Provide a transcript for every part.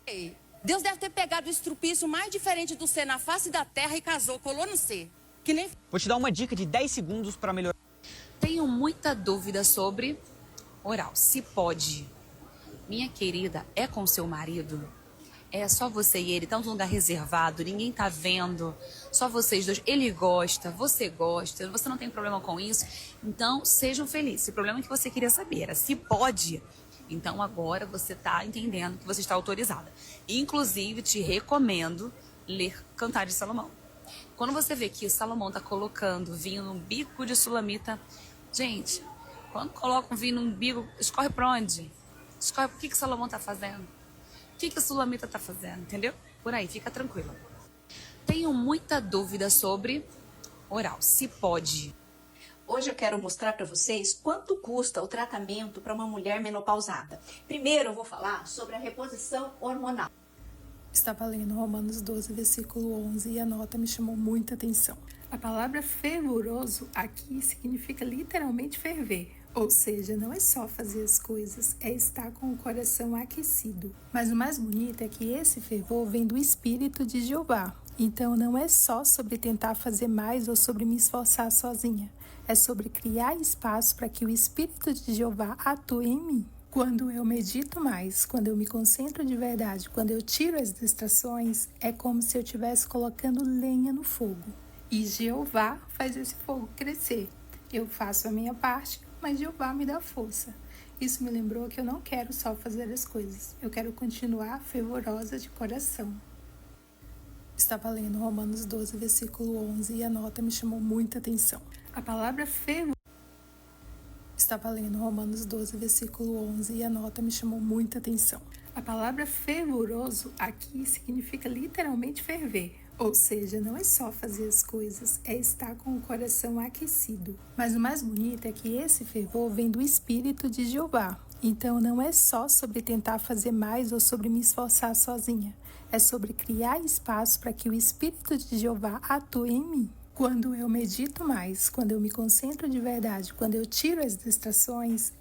Ei, Deus deve ter pegado o estrupício mais diferente do ser na face da terra e casou, colou no ser. Que nem... Vou te dar uma dica de 10 segundos para melhorar. Tenho muita dúvida sobre oral. Se pode. Minha querida, é com seu marido? É só você e ele, tá num lugar reservado, ninguém tá vendo, só vocês dois. Ele gosta, você não tem problema com isso, então sejam felizes. O problema que você queria saber era se pode. Então agora você tá entendendo que você está autorizada. Inclusive, te recomendo ler Cantares de Salomão. Quando você vê que o Salomão tá colocando vinho num bico de sulamita, gente, quando coloca um vinho num bico, escorre pra onde? Escorre o que o Salomão tá fazendo? O que a sulamita tá fazendo, entendeu? Por aí, fica tranquila. Tenho muita dúvida sobre oral, se pode. Hoje eu quero mostrar para vocês quanto custa o tratamento para uma mulher menopausada. Primeiro eu vou falar sobre a reposição hormonal. Estava lendo Romanos 12, versículo 11 e a nota me chamou muita atenção. A palavra fervoroso aqui significa literalmente ferver. Ou seja, não é só fazer as coisas, é estar com o coração aquecido. Mas o mais bonito é que esse fervor vem do Espírito de Jeová. Então não é só sobre tentar fazer mais ou sobre me esforçar sozinha. É sobre criar espaço para que o Espírito de Jeová atue em mim. Quando eu medito mais, quando eu me concentro de verdade, quando eu tiro as distrações, é como se eu estivesse colocando lenha no fogo. E Jeová faz esse fogo crescer. Eu faço a minha parte, mas Jeová me dá força. Isso me lembrou que eu não quero só fazer as coisas, eu quero continuar fervorosa de coração. Estava lendo Romanos 12, versículo 11 e a nota me chamou muita atenção. A palavra fervor... Estava lendo Romanos 12, versículo 11 e a nota me chamou muita atenção. A palavra fervoroso aqui significa literalmente ferver. Ou seja, não é só fazer as coisas, é estar com o coração aquecido. Mas o mais bonito é que esse fervor vem do Espírito de Jeová. Então não é só sobre tentar fazer mais ou sobre me esforçar sozinha. É sobre criar espaço para que o Espírito de Jeová atue em mim. Quando eu medito mais, quando eu me concentro de verdade, quando eu tiro as distrações,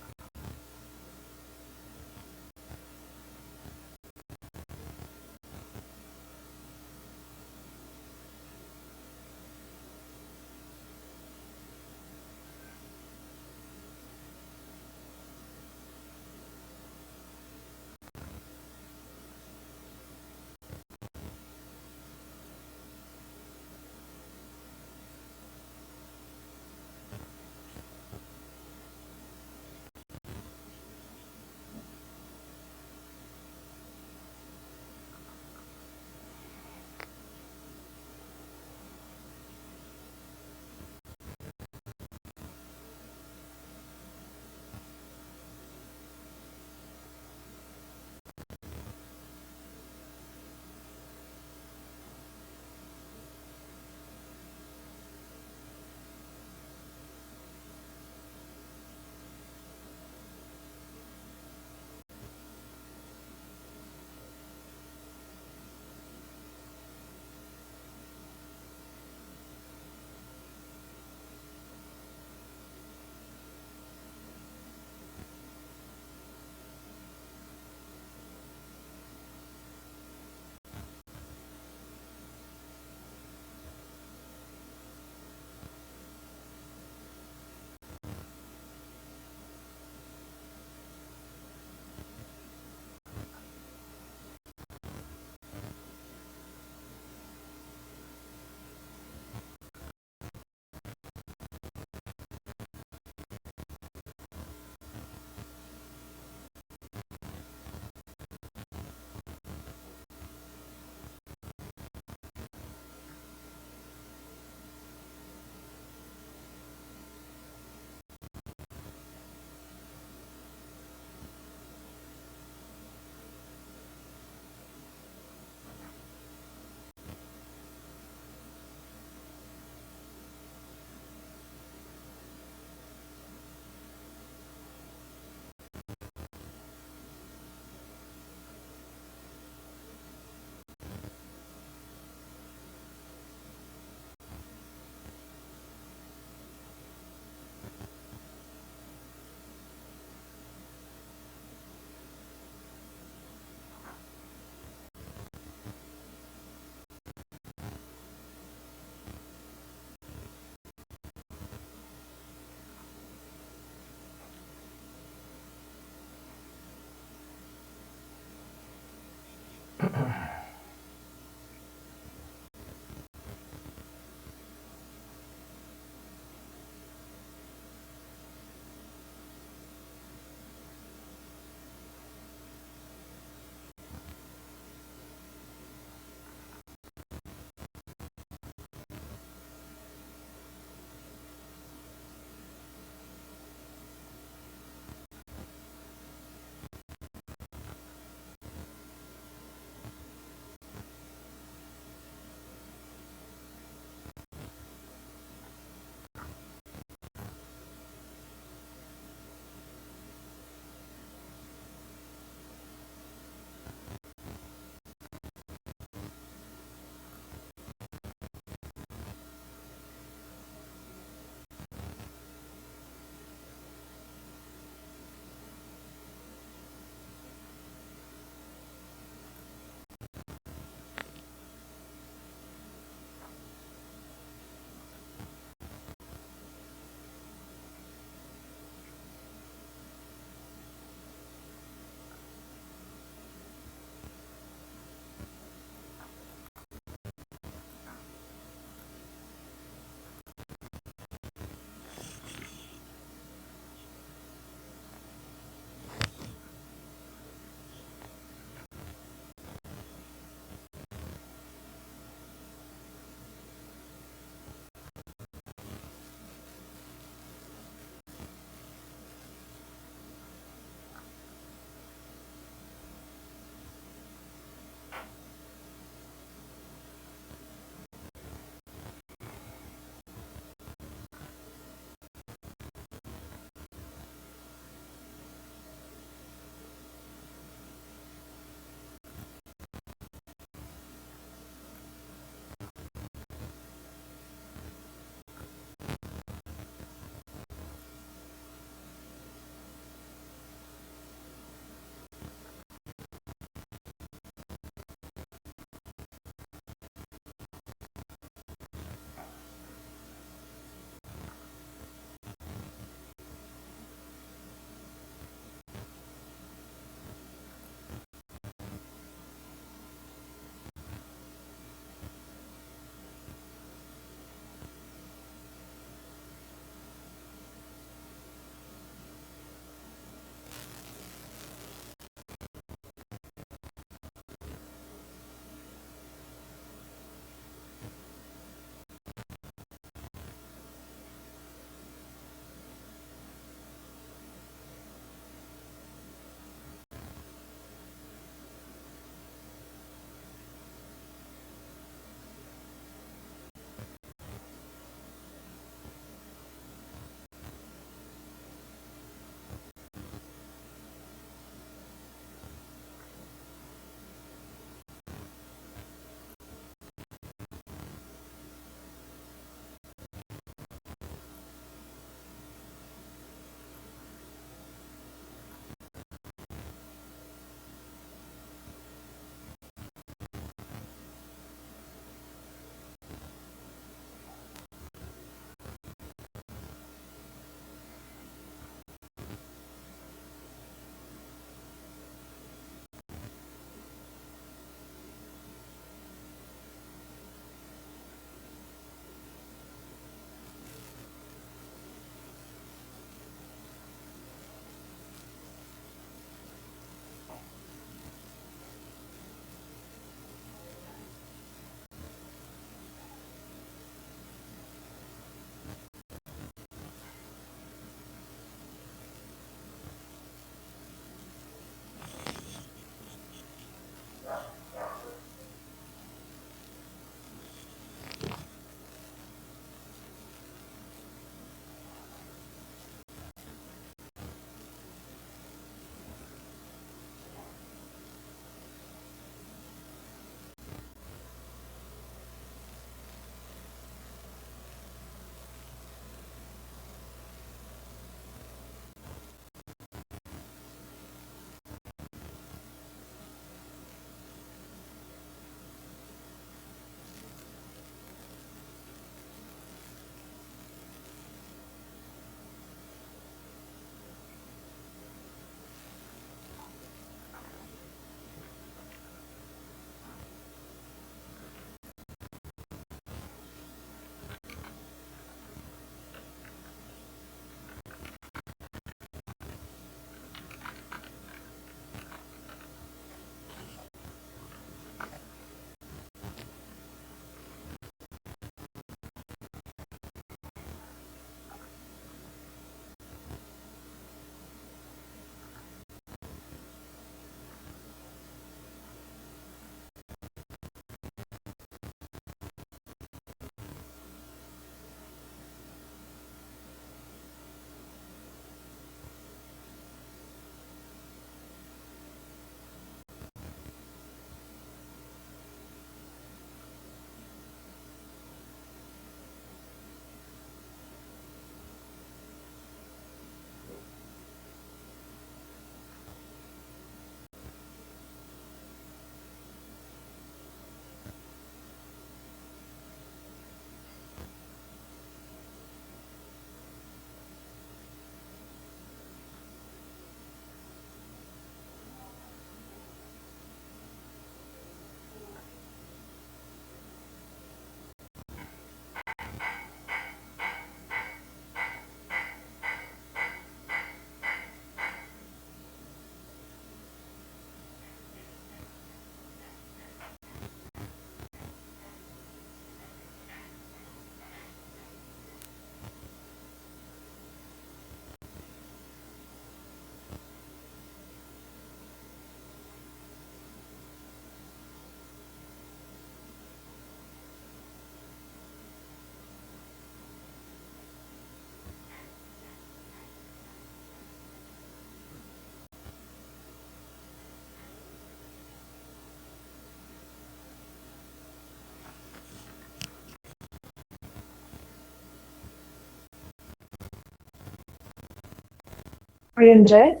Oi, André,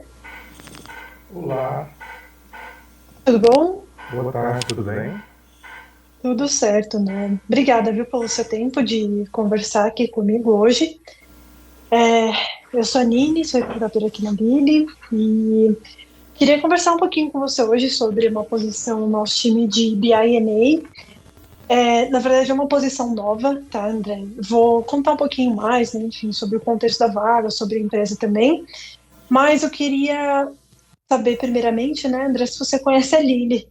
Olá, tudo bom? boa tarde, tudo bem? Tudo certo, né? Obrigada, viu, pelo seu tempo de conversar aqui comigo hoje. É, eu sou a Nini, sou recrutadora aqui na Lili e queria conversar um pouquinho com você hoje sobre uma posição no nosso time de BI&A. Na verdade, é uma posição nova, tá, André? Vou contar um pouquinho mais, né, enfim, sobre o contexto da vaga, sobre a empresa também, mas eu queria saber primeiramente, né, André, se você conhece a Lili.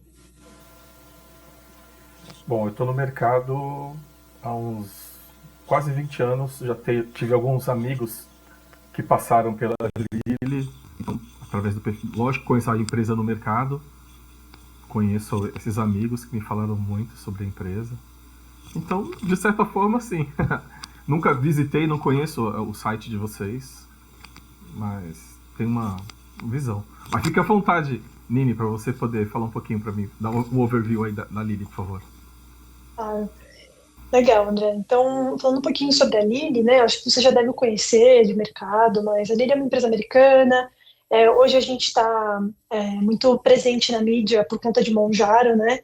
Bom, eu estou no mercado há uns quase 20 anos, tive alguns amigos que passaram pela Lili, então, através do perfil. Lógico, conheço a empresa no mercado, conheço esses amigos que me falaram muito sobre a empresa. Então, de certa forma, sim. Nunca visitei, não conheço o site de vocês, mas tenho uma visão. Mas fique à vontade, Nini, para você poder falar um pouquinho para mim, dar um overview aí da Lili, por favor. Ah, legal, André. Então, falando um pouquinho sobre a Lilly, né? Acho que você já deve conhecer de mercado, mas a Lilly é uma empresa americana. Hoje a gente está muito presente na mídia por conta de Mounjaro, né?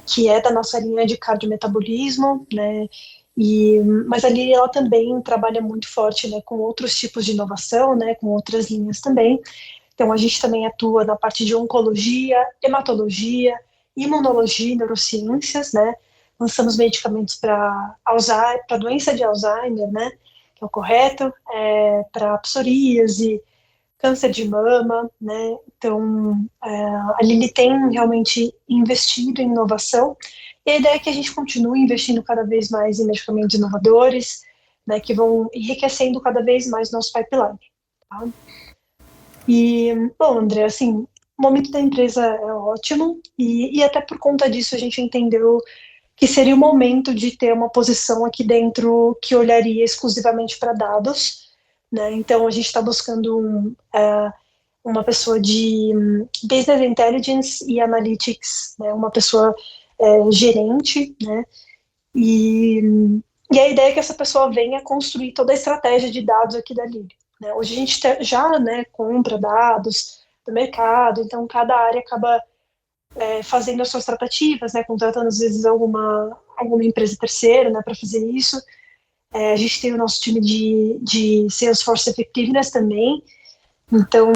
Que é da nossa linha de cardiometabolismo, né? Mas a Lilly ela também trabalha muito forte, né, com outros tipos de inovação, né? Com outras linhas também. Então a gente também atua na parte de oncologia, hematologia, imunologia e neurociências, né? Lançamos medicamentos para doença de Alzheimer, né? Que é o correto, para psoríase, câncer de mama, né? Então, a Lilly tem realmente investido em inovação, e a ideia é que a gente continue investindo cada vez mais em medicamentos inovadores, né? Que vão enriquecendo cada vez mais nosso pipeline, tá? Bom, André, assim, o momento da empresa é ótimo, e até por conta disso a gente entendeu que seria o momento de ter uma posição aqui dentro que olharia exclusivamente para dados, né? Então, a gente está buscando uma pessoa de Business Intelligence e Analytics, né? Uma pessoa gerente, né? E, e a ideia é que essa pessoa venha construir toda a estratégia de dados aqui da Lilly, né? Hoje a gente já, né, compra dados do mercado, então cada área acaba fazendo as suas tratativas, né, contratando às vezes alguma empresa terceira, né, para fazer isso. A gente tem o nosso time de Salesforce Effectiveness também, então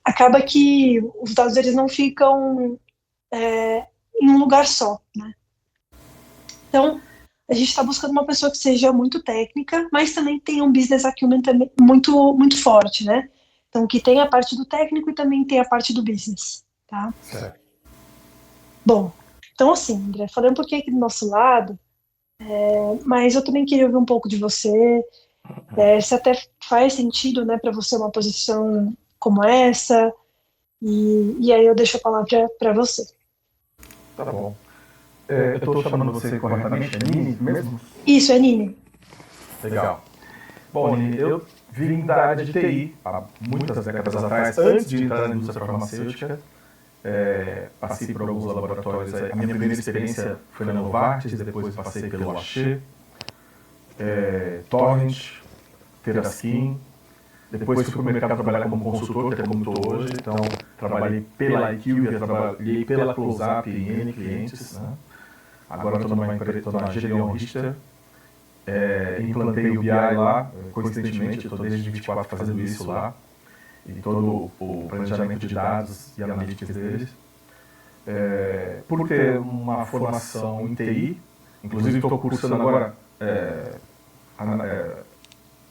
acaba que os dados eles não ficam em um lugar só, né? Então a gente está buscando uma pessoa que seja muito técnica, mas também tenha um business acumen também muito muito forte, né? Então que tem a parte do técnico e também tem a parte do business, tá? Certo. Bom, então assim, André, falando um pouquinho aqui do nosso lado, mas eu também queria ouvir um pouco de você, se até faz sentido, né, para você uma posição como essa, e aí eu deixo a palavra para você. Tá bom. Eu estou chamando você corretamente, é Nini mesmo? Isso, é Nini. Legal. Bom, Nini, eu vim da área de TI há muitas décadas atrás, antes de entrar na indústria farmacêutica. Passei por alguns laboratórios. A minha primeira experiência foi na Novartis, depois passei pelo Axê, Torrent, Teraskin. Depois fui para o mercado trabalhar como consultor, que é como estou hoje. Então, trabalhei pela IQVIA, trabalhei pela Close-Up em N clientes. Né? Agora estou na Gedeon Richter. Implantei o BI lá, coincidentemente, estou desde 24 fazendo isso lá. E todo o planejamento de dados e analíticas deles. Por ter uma formação em TI, inclusive estou cursando agora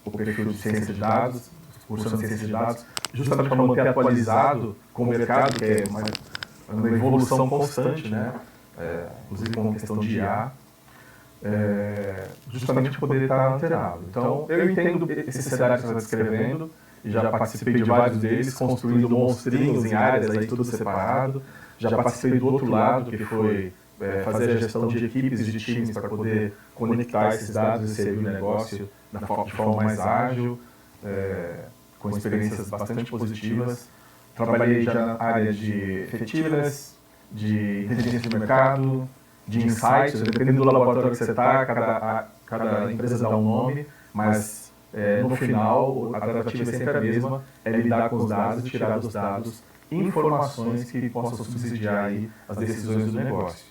o perfil de ciência de dados, cursando ciência de dados, justamente para manter atualizado com o mercado, que é uma evolução constante, né? Inclusive com a questão de IA, justamente para poder estar antenado. Então, eu entendo esse cenário que você está descrevendo, e já participei de vários deles, construindo monstrinhos em áreas, aí tudo separado. Já participei do outro lado, que foi fazer a gestão de equipes, de times, para poder conectar esses dados e servir o negócio de forma mais ágil, com experiências bastante positivas. Trabalhei já na área de effectiveness, de inteligência de mercado, de insights, dependendo do laboratório que você está, cada empresa dá um nome, mas no final, a tratativa é sempre a mesma, é lidar com os dados e tirar dos dados informações que possam subsidiar aí as decisões do negócio.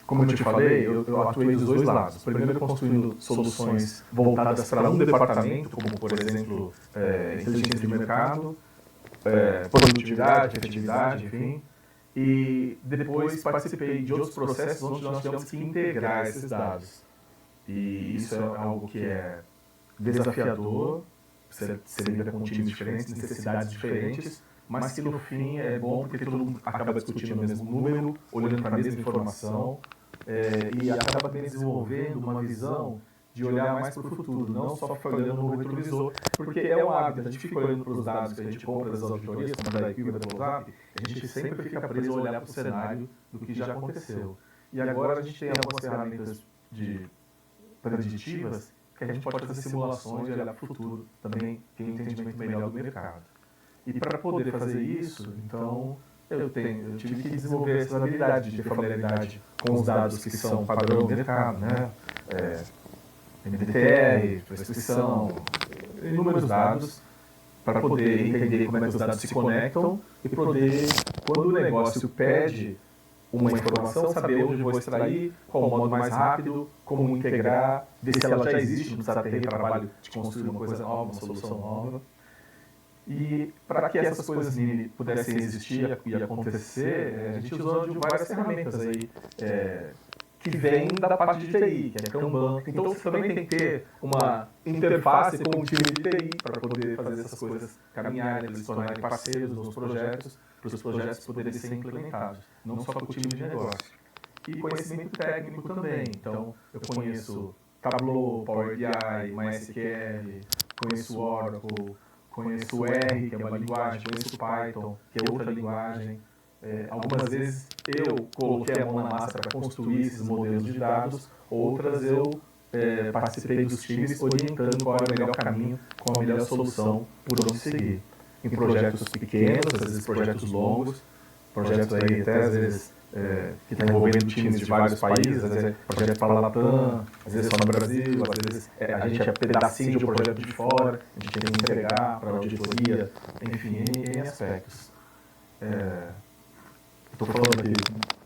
Como eu te falei, eu atuei dos dois lados. Primeiro, construindo soluções voltadas para um departamento, como, por exemplo, inteligência de mercado, produtividade, efetividade, enfim. E depois participei de outros processos onde nós tivemos que integrar esses dados. E isso é algo que é desafiador, você lida com times diferentes, necessidades diferentes, mas que no fim é bom porque todo mundo acaba discutindo o mesmo número, olhando para a mesma informação, e acaba também desenvolvendo uma visão de olhar mais para o futuro, não só ficar olhando no retrovisor, porque é um hábito, a gente fica olhando para os dados que a gente compra das auditorias, como a da Equiva, da Closeup, a gente sempre fica preso a olhar para o cenário do que já aconteceu. E agora a gente tem algumas ferramentas preditivas que a gente pode fazer simulações e olhar para o futuro, também tem um entendimento melhor do mercado. E para poder fazer isso, então, eu tive que desenvolver essa habilidade de familiaridade com os dados que são padrão do mercado, né? MDTR, prescrição, inúmeros dados, para poder entender como é que os dados se conectam e poder, quando o negócio pede uma informação, saber onde vou extrair, qual o modo mais rápido, como integrar, ver se ela já existe, não precisa ter trabalho de construir uma coisa nova, uma solução nova. E para que essas coisas pudessem existir e acontecer, a gente usou de várias ferramentas aí, que vêm da parte de TI, que é Kanban. Então você também tem que ter uma interface com o time de TI para poder fazer essas coisas caminharem, eles se tornarem parceiros nos projetos, para os projetos poderem ser implementados, não só para o time de negócio. E conhecimento técnico também, então eu conheço Tableau, Power BI, MySQL, conheço Oracle, conheço o R, que é uma linguagem, conheço o Python, que é outra linguagem. Algumas vezes eu coloquei a mão na massa para construir esses modelos de dados, outras eu participei dos times orientando qual era o melhor caminho, qual a melhor solução por onde seguir. Em projetos pequenos, às vezes projetos longos, projetos aí até às vezes que estão envolvendo times de vários países, às vezes é projeto para a Latam, às vezes só no Brasil, às vezes a gente é pedacinho de um projeto de fora, a gente tem que entregar para a auditoria, enfim, em aspectos. Estou falando aqui,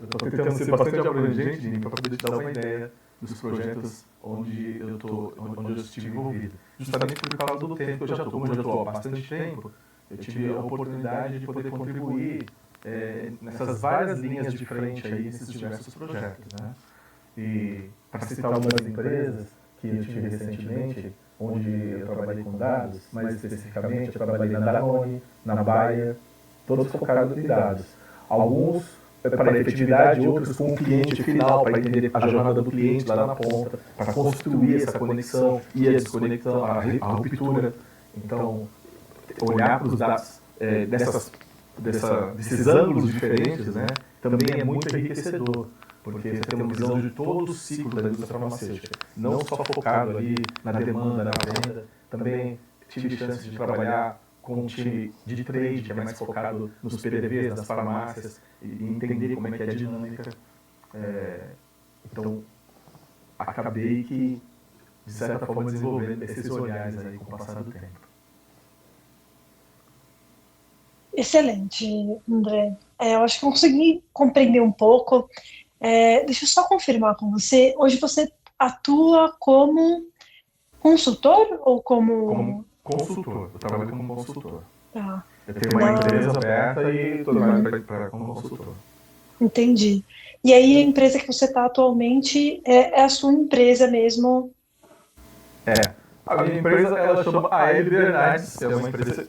estou tentando ser bastante abrangente para poder te dar uma ideia dos projetos onde eu estive envolvido. Justamente por causa do tempo que eu já estou, como eu já estou há bastante tempo, eu tive a oportunidade de poder contribuir nessas várias linhas de frente aí, nesses diversos projetos, né? E para citar algumas empresas que eu tive recentemente, onde eu trabalhei com dados, mais especificamente eu trabalhei na Danone, na Bayer, todos focados em dados. Alguns para efetividade, outros com o cliente final, para entender a jornada do cliente lá na ponta, para construir essa conexão e a desconexão, a ruptura. Então, olhar para os dados desses ângulos diferentes, né, também é muito enriquecedor, porque você tem uma visão de todo o ciclo da indústria farmacêutica, não só focado ali na demanda, na venda. Também tive chance de trabalhar com um time de trade, que é mais focado nos PDVs, nas farmácias, e entender como é que é a dinâmica. Então, acabei que, de certa forma, desenvolvendo esses olhares aí com o passar do tempo. Excelente, André. Eu acho que eu consegui compreender um pouco. Deixa eu só confirmar com você. Hoje você atua como consultor ou como consultor. Eu trabalho como consultor. Tá. Eu tenho uma empresa aberta e estou trabalhando como consultor. Entendi. E aí a empresa que você está atualmente é a sua empresa mesmo? A minha empresa, ela chama AL Bernardes, que é uma empresa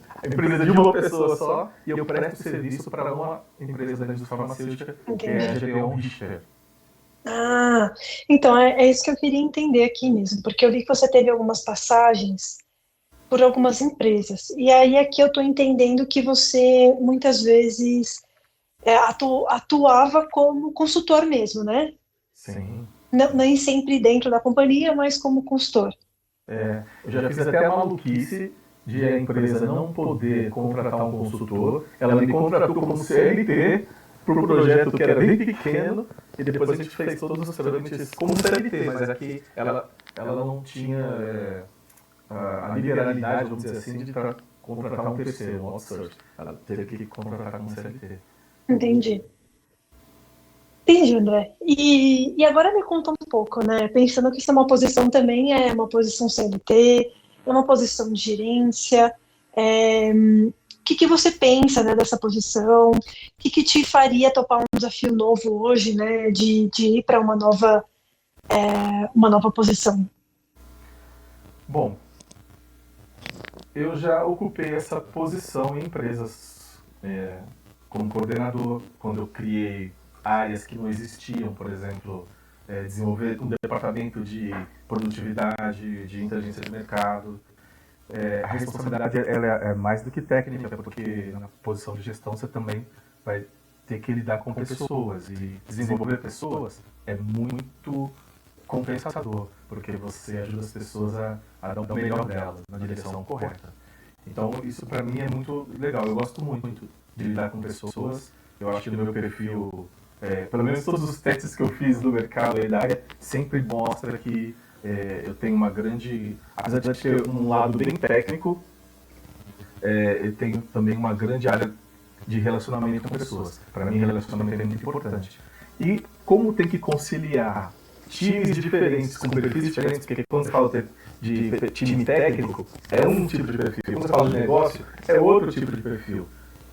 de uma pessoa só, e eu presto serviço para uma empresa da indústria farmacêutica, que é a Gedeon Richter. Ah, então é isso que eu queria entender aqui mesmo, porque eu vi que você teve algumas passagens por algumas empresas, e aí aqui eu estou entendendo que você muitas vezes atuava como consultor mesmo, né? Sim. Não, nem sempre dentro da companhia, mas como consultor. Eu já fiz até a maluquice de a empresa não poder contratar um consultor. Ela me contratou como CLT para um projeto que era bem pequeno e depois a gente fez todos os trâmites como CLT, mas aqui ela não tinha a liberalidade, vamos dizer assim, de contratar um terceiro, um outsourcing. Ela teve que contratar como CLT. Entendi. Entendi, André. E agora me conta um pouco, né? Pensando que isso é uma posição também, é uma posição CLT, é uma posição de gerência. O que você pensa, né, dessa posição? O que te faria topar um desafio novo hoje, né? De ir para uma nova posição? Bom, eu já ocupei essa posição em empresas como coordenador, quando eu criei áreas que não existiam, por exemplo, desenvolver um departamento de produtividade, de inteligência de mercado. A responsabilidade ela é mais do que técnica, porque na posição de gestão você também vai ter que lidar com pessoas, e desenvolver pessoas é muito compensador, porque você ajuda as pessoas a dar o melhor delas, na direção correta. Então isso para mim é muito legal, eu gosto muito de lidar com pessoas. Eu acho que no meu perfil, pelo menos todos os testes que eu fiz do mercado e da área, sempre mostra que eu tenho uma grande, apesar de ter um lado bem técnico, eu tenho também uma grande área de relacionamento com pessoas. Para mim, relacionamento é muito importante. E como tem que conciliar times diferentes com perfis diferentes, porque quando você fala de time técnico, é um tipo de perfil. Quando você fala de negócio, é outro tipo de perfil.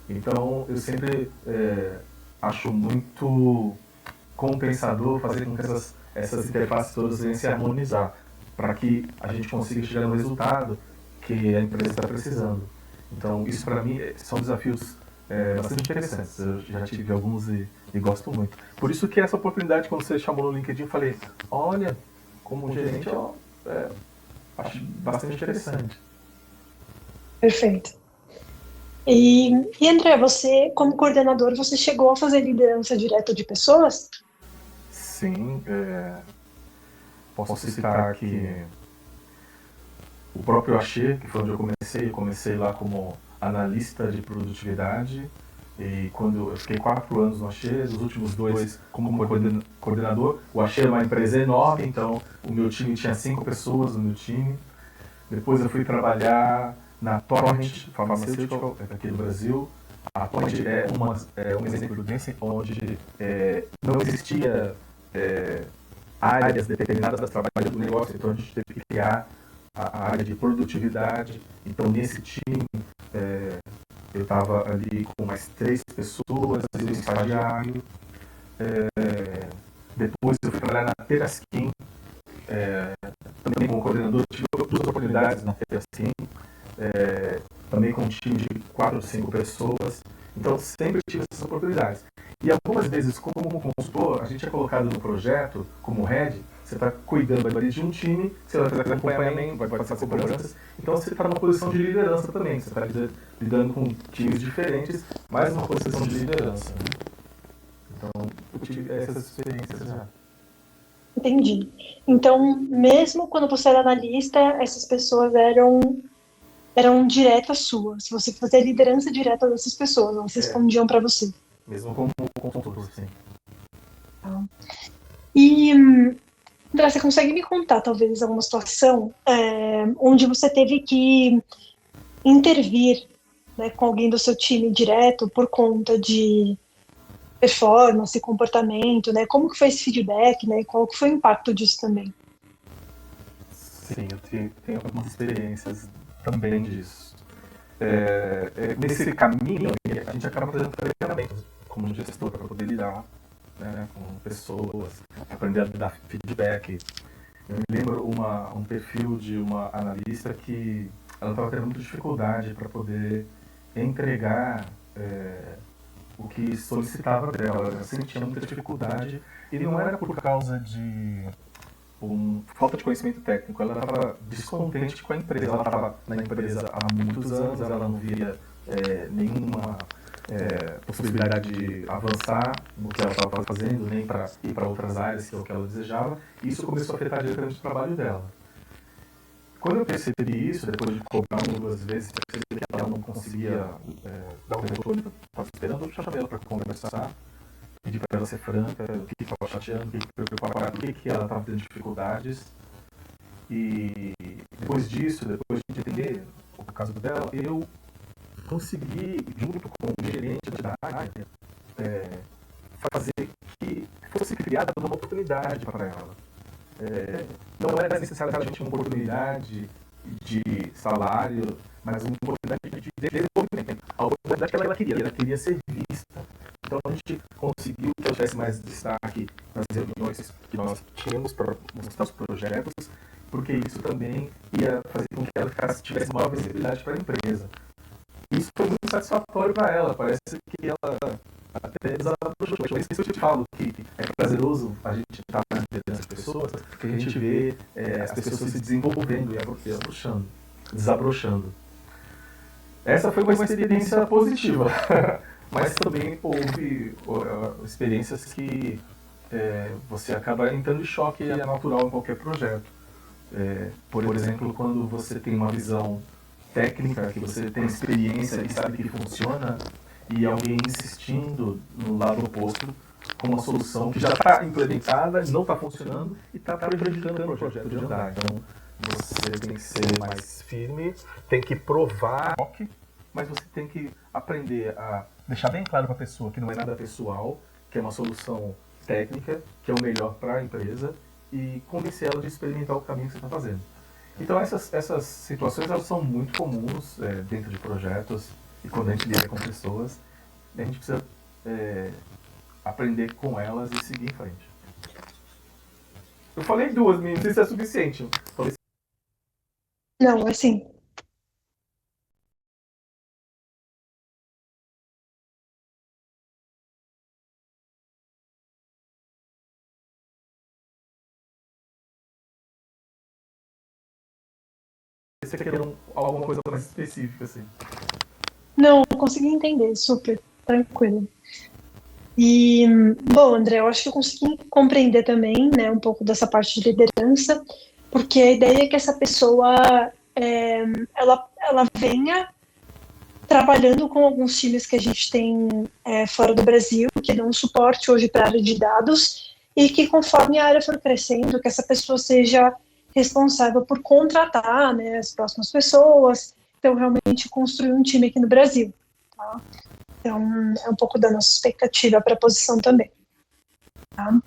Então, eu sempre acho muito compensador fazer com que essas interfaces todas venham se harmonizar, para que a gente consiga chegar no resultado que a empresa está precisando. Então, isso para mim são desafios bastante interessantes. Eu já tive alguns e gosto muito. Por isso que essa oportunidade, quando você chamou no LinkedIn, eu falei, olha, como gerente, acho bastante interessante. Perfeito. E André, você, como coordenador, você chegou a fazer liderança direta de pessoas? Sim, posso citar que o próprio Axê, que foi onde eu comecei lá como analista de produtividade, e quando eu fiquei 4 anos no Axê, nos últimos 2 como coordenador. O Axê é uma empresa enorme, então o meu time tinha 5 pessoas no meu time. Depois eu fui trabalhar na Torrent Pharmaceutical, aqui do Brasil. A Torrent é um exemplo desse, onde não existia áreas determinadas das trabalhos do negócio, então a gente teve que criar a área de produtividade. Então nesse time eu estava ali com mais 3 pessoas, e um estagiário. Depois eu fui trabalhar na Teraskin, também como coordenador. Tive 2 oportunidades na Teraskin, também com um time de 4 ou 5 pessoas. Então sempre tive essas oportunidades. E algumas vezes, como consultor, a gente é colocado no projeto como head. Você está cuidando ali de um time, você vai fazer acompanhamento, vai fazer cobranças. Então você está numa posição de liderança também. Você está lidando com times diferentes, mas numa posição de liderança. Então eu tive essas experiências já. Entendi. Então, mesmo quando você era analista, essas pessoas eram diretas suas. Você fazia liderança direta dessas pessoas, elas respondiam para você. Mesmo como consultor, sim. E, André, você consegue me contar, talvez, alguma situação onde você teve que intervir, né, com alguém do seu time direto por conta de performance, comportamento, né? Como que foi esse feedback, né? Qual que foi o impacto disso também? Sim, eu tenho algumas experiências também disso. Nesse caminho, a gente acaba fazendo treinamentos como gestor para poder lidar, né, com pessoas, aprender a dar feedback. Eu me lembro um perfil de uma analista que ela estava tendo muita dificuldade para poder entregar o que solicitava dela. Ela sentia muita dificuldade e não era por causa de falta de conhecimento técnico. Ela estava descontente com a empresa. Ela estava na empresa há muitos anos, ela não via nenhuma possibilidade de avançar no que ela estava fazendo, nem para ir para outras áreas que é o que ela desejava. E isso começou a afetar diretamente o trabalho dela. Quando eu percebi isso, depois de cobrar 1 ou 2 vezes, percebi que ela não conseguia dar o retorno que eu estava esperando, eu chamei ela para conversar. pedi para ela ser franca, o que estava chateando, o que preocupava, por que ela estava tendo dificuldades. E depois disso, depois de entender o caso dela, eu consegui, junto com o gerente da área, fazer que fosse criada uma oportunidade para ela. Não era necessariamente uma oportunidade de salário, mas uma oportunidade de desenvolvimento. A oportunidade que ela queria ser vista. Então a gente conseguiu que ela tivesse mais destaque nas reuniões que nós tínhamos para mostrar os projetos, porque isso também ia fazer com que ela tivesse maior visibilidade para a empresa. Isso foi muito satisfatório para ela, parece que ela até desabrochou. É isso que eu te falo, que é prazeroso a gente estar na liderança das pessoas, que a gente vê as pessoas se desenvolvendo e desabrochando. Essa foi uma experiência positiva, mas também houve experiências que você acaba entrando em choque, e é natural em qualquer projeto. Por exemplo, quando você tem uma visão técnica, que você tem experiência e sabe que funciona, e alguém insistindo no lado oposto com uma solução que já está implementada, não está funcionando e está prejudicando o projeto de andar. Então, você tem que ser mais firme, tem que provar, mas você tem que aprender a deixar bem claro para a pessoa que não é nada pessoal, que é uma solução técnica, que é o melhor para a empresa, e convencer ela de experimentar o caminho que você está fazendo. Então essas situações elas são muito comuns dentro de projetos, e quando a gente lida com pessoas, a gente precisa aprender com elas e seguir em frente. Eu falei duas, não sei se é suficiente. Não, assim, Você quer alguma coisa mais específica, assim. não, eu consegui entender, super, tranquilo. E, bom, André, eu acho que eu consegui compreender também, né, um pouco dessa parte de liderança, porque a ideia é que essa pessoa, ela venha trabalhando com alguns times que a gente tem fora do Brasil, que dão suporte hoje para a área de dados, e que conforme a área for crescendo, que essa pessoa seja responsável por contratar, né, as próximas pessoas, então realmente construir um time aqui no Brasil. Tá? Então, é um pouco da nossa expectativa para a posição também. Tá?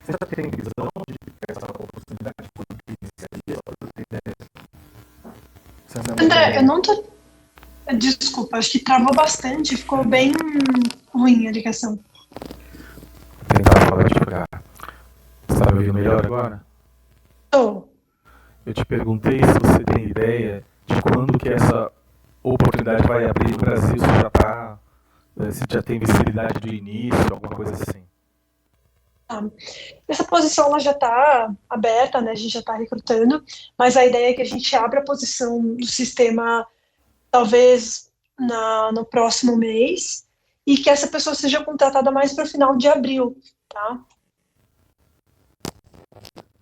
Você já tem visão de essa oportunidade por André, eu não tô... Desculpa, acho que travou bastante, ficou bem ruim a ligação. Vou tentar falar devagar. Você está me ouvindo melhor agora? Tô. Eu te perguntei se você tem ideia de quando que essa oportunidade vai abrir no Brasil, se já tem visibilidade de início, alguma coisa assim. Essa posição ela já está aberta, né? A gente já está recrutando, mas a ideia é que a gente abra a posição do sistema talvez no próximo mês e que essa pessoa seja contratada mais para o final de abril, tá?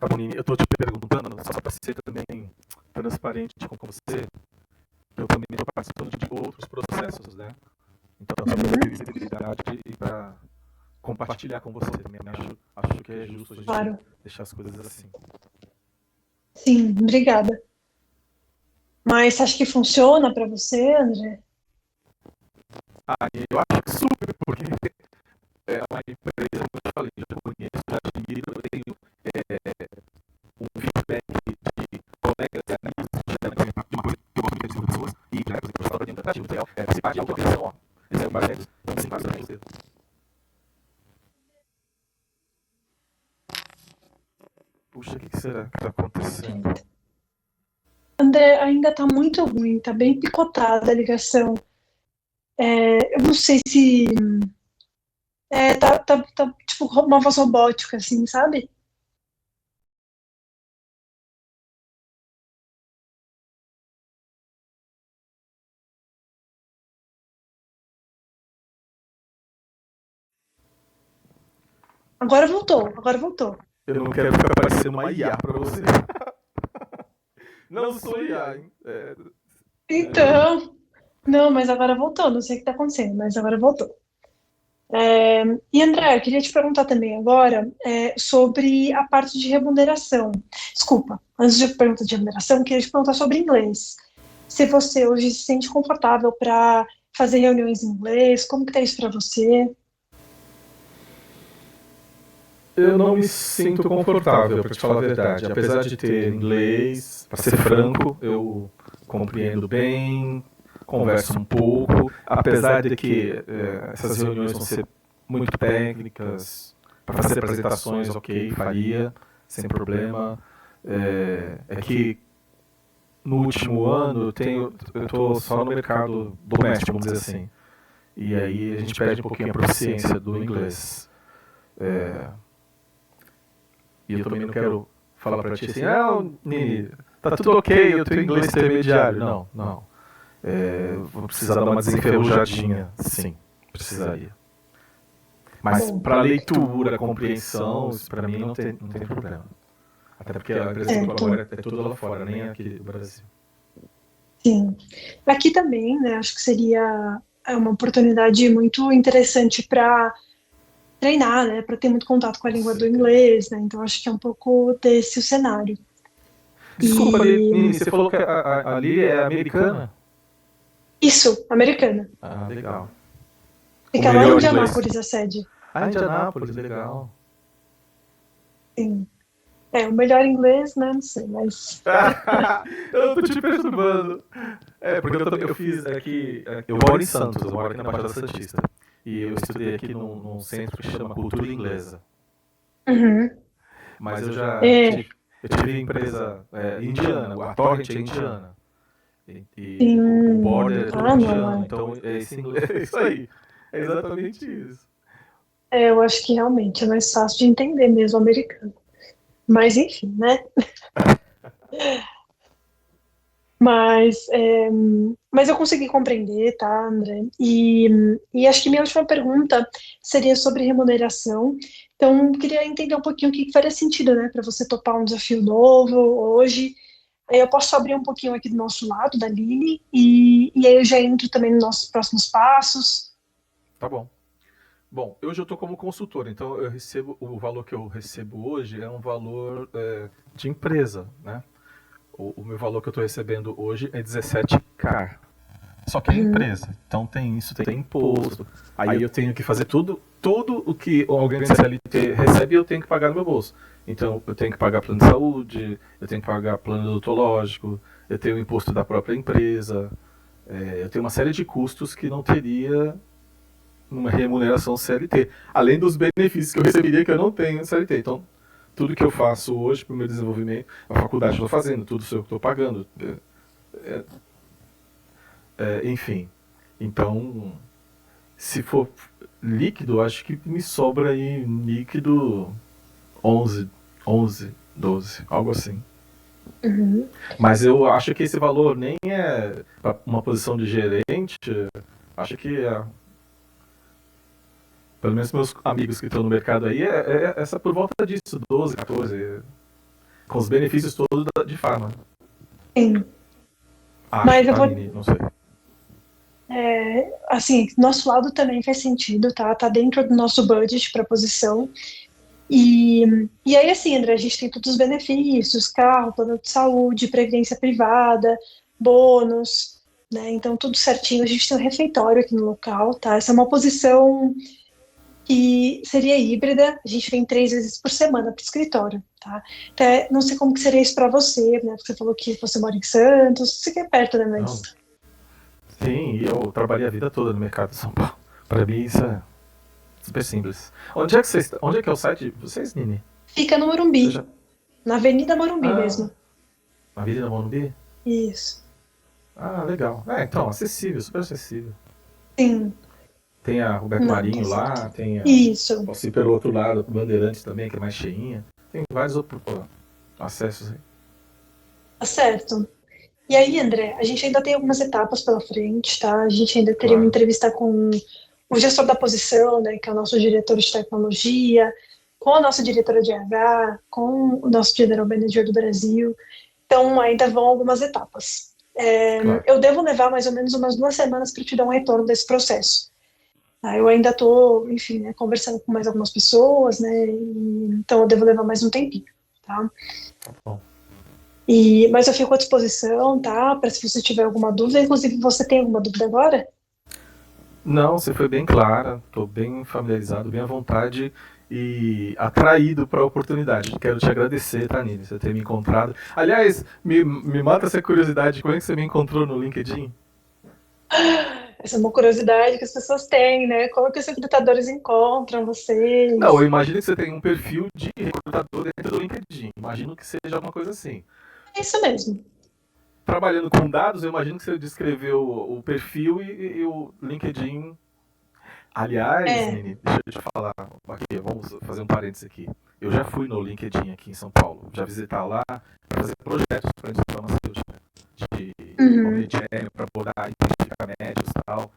Eu estou te perguntando, só para ser também transparente com você, eu também estou participando de outros processos, né? Então, só para ter visibilidade e para compartilhar com você também. Acho que é justo a gente deixar as coisas assim. Sim, obrigada. Mas você acha que funciona para você, André? Eu acho que super, porque é uma empresa, como eu te falei, já conheço, já admiro, eu tenho um feedback de colegas e amigos que já devem de uma coisa que eu gosto muito de pessoas e já é coisa que eu estava orientativo. Então, participar de autoorientação, esse é o projeto, então, sim, para você. Puxa, o que será que está acontecendo? André, ainda está muito ruim, está bem picotada a ligação. Eu não sei se... tá tipo uma voz robótica, assim, sabe? Agora voltou. Eu não quero ficar parecendo uma IA para você. Não sou IA, hein? Então, não, mas agora voltou, não sei o que está acontecendo, mas agora voltou. E André, eu queria te perguntar também agora sobre a parte de remuneração. Desculpa, antes de perguntar de remuneração, eu queria te perguntar sobre inglês. Se você hoje se sente confortável para fazer reuniões em inglês, como que tá isso para você? Eu não me sinto confortável, para te falar a verdade. Apesar de ter inglês, para ser franco, eu compreendo bem, converso um pouco. Apesar de que essas reuniões vão ser muito técnicas, para fazer apresentações, ok, faria, sem problema. É que no último ano eu estou só no mercado doméstico, vamos dizer assim. E aí a gente perde um pouquinho a proficiência do inglês. E eu também não quero falar pra ti assim, Nini, tá tudo ok, eu tenho inglês intermediário. Não, não. Vou precisar dar uma desenferrujadinha, sim, precisaria. Mas para leitura, compreensão, isso para mim não tem problema. Até porque a empresa que eu tô agora é toda lá fora, nem aqui no Brasil. Sim. Aqui também, né, acho que seria uma oportunidade muito interessante para treinar, né, para ter muito contato com a língua do inglês, né, então acho que é um pouco desse o cenário. Desculpa, Nini, você falou que ali é americana? Isso, americana. Ah, legal. Fica lá em Indianápolis, a sede. Ah, Indianápolis, legal. Sim. O melhor inglês, né, não sei, mas... Eu tô te perturbando. Porque eu fiz aqui... Eu moro em Santos, eu moro aqui na Baixada Santista. E eu estudei aqui num centro que chama Cultura Inglesa. Uhum. Mas eu tive empresa indiana, a Torrent é indiana. E o border é todo indiano, então é esse inglês, é isso aí. É exatamente isso. Eu acho que realmente é mais fácil de entender mesmo o americano. Mas enfim, né? Mas eu consegui compreender, tá, André? E acho que minha última pergunta seria sobre remuneração. Então, eu queria entender um pouquinho o que faria sentido, né, para você topar um desafio novo hoje. Aí eu posso abrir um pouquinho aqui do nosso lado, da Lili, e aí eu já entro também nos nossos próximos passos. Tá bom. Bom, hoje eu estou como consultor, então o valor que eu recebo hoje é um valor de empresa, né? O meu valor que eu estou recebendo hoje é 17K. Só que é empresa, então tem imposto. Aí eu tenho que fazer tudo o que alguém da CLT recebe eu tenho que pagar no meu bolso. Então eu tenho que pagar plano de saúde, eu tenho que pagar plano odontológico, eu tenho o imposto da própria empresa, eu tenho uma série de custos que não teria numa remuneração CLT. Além dos benefícios que eu receberia que eu não tenho em CLT. Então, tudo que eu faço hoje para o meu desenvolvimento, a faculdade eu estou fazendo, tudo isso eu estou pagando. Enfim. Então, se for líquido, acho que me sobra aí líquido 11, 12, algo assim. Uhum. Mas eu acho que esse valor nem é para uma posição de gerente, acho que pelo menos meus amigos que estão no mercado aí, essa por volta disso, 12, 14, com os benefícios todos de farma. Sim. Mas eu vou... não sei. Assim, nosso lado também faz sentido, tá? Tá dentro do nosso budget para posição. E aí, assim, André, a gente tem todos os benefícios, carro, plano de saúde, previdência privada, bônus, né? Então, tudo certinho. A gente tem um refeitório aqui no local, tá? Essa é uma posição que seria híbrida, a gente vem 3 vezes por semana para o escritório, tá? Até não sei como que seria isso para você, né? Porque você falou que você mora em Santos, você que é perto, né? Mas... Sim, eu trabalhei a vida toda no mercado de São Paulo. Para mim isso é super simples. Onde é que é o site de vocês, Nini? Fica no Morumbi, na Avenida Morumbi mesmo. Na Avenida Morumbi? Isso. Ah, legal. Então, acessível, super acessível. Sim. Tem a Roberto Marinho lá, tem a... Isso. Posso ir pelo outro lado, Bandeirantes também, que é mais cheinha. Tem vários outros acessos aí. Tá certo. E aí, André, a gente ainda tem algumas etapas pela frente, tá? A gente ainda teria uma entrevista com o gestor da posição, né, que é o nosso diretor de tecnologia, com a nossa diretora de RH, com o nosso general manager do Brasil. Então, ainda vão algumas etapas. Eu devo levar mais ou menos umas 2 semanas para te dar um retorno desse processo. Tá? Eu ainda estou, enfim, né, conversando com mais algumas pessoas, né? Então eu devo levar mais um tempinho, tá? Tá bom. Mas eu fico à disposição, tá? Para se você tiver alguma dúvida. Inclusive, você tem alguma dúvida agora? Não, você foi bem clara, estou bem familiarizado, bem à vontade e atraído para a oportunidade. Quero te agradecer, Tanine, você ter me encontrado. Aliás, me mata essa curiosidade, como é que você me encontrou no LinkedIn? Essa é uma curiosidade que as pessoas têm, né? Como que os recrutadores encontram vocês? Não, eu imagino que você tem um perfil de recrutador dentro do LinkedIn. Imagino que seja alguma coisa assim. É isso mesmo. Trabalhando com dados, eu imagino que você descreveu o perfil e o LinkedIn. Aliás, É. Nini, deixa eu te falar aqui, vamos fazer um parênteses aqui. Eu já fui no LinkedIn aqui em São Paulo, já visitar lá para fazer projetos para a indústria farmacêutica, de homogêneo, para abordar e identificar médios e tal.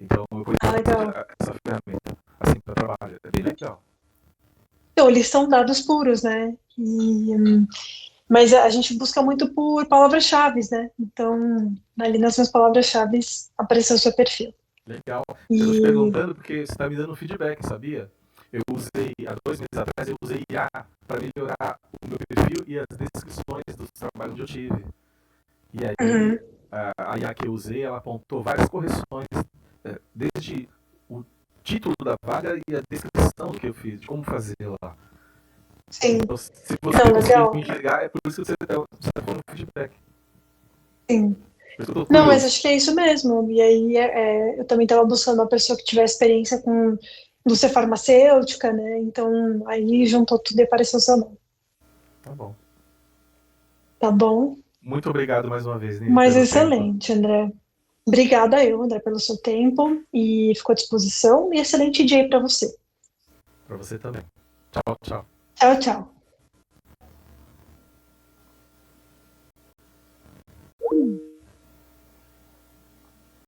Então eu conheço Legal. essa ferramenta, assim, para trabalho. É bem legal. Então, eles são dados puros, né? Mas a gente busca muito por palavras-chave, né? Então, ali nas minhas palavras-chave apareceu o seu perfil. Legal. Eu tô te perguntando porque você está me dando feedback, sabia? Eu usei, há 2 meses atrás, eu usei IA para melhorar o meu perfil e as descrições dos trabalhos que eu tive. E aí, a IA que eu usei, ela apontou várias correções, desde o título da vaga e a descrição do que eu fiz, de como fazer lá. Sim. Então, se você Não, conseguir legal. me enxergar, é por isso que você está dando feedback. Sim. Por isso que eu tô Não, mas curioso. acho que é isso mesmo. E aí eu também estava buscando uma pessoa que tivesse experiência com indústria farmacêutica, né? Então aí juntou tudo e apareceu o seu nome. Tá bom. Tá bom? Muito obrigado mais uma vez, Nini, Mas pelo tempo. excelente, André. Obrigada eu, André, pelo seu tempo e ficou à disposição. E excelente dia aí para você. Para você também. Tchau, tchau. Tchau, tchau.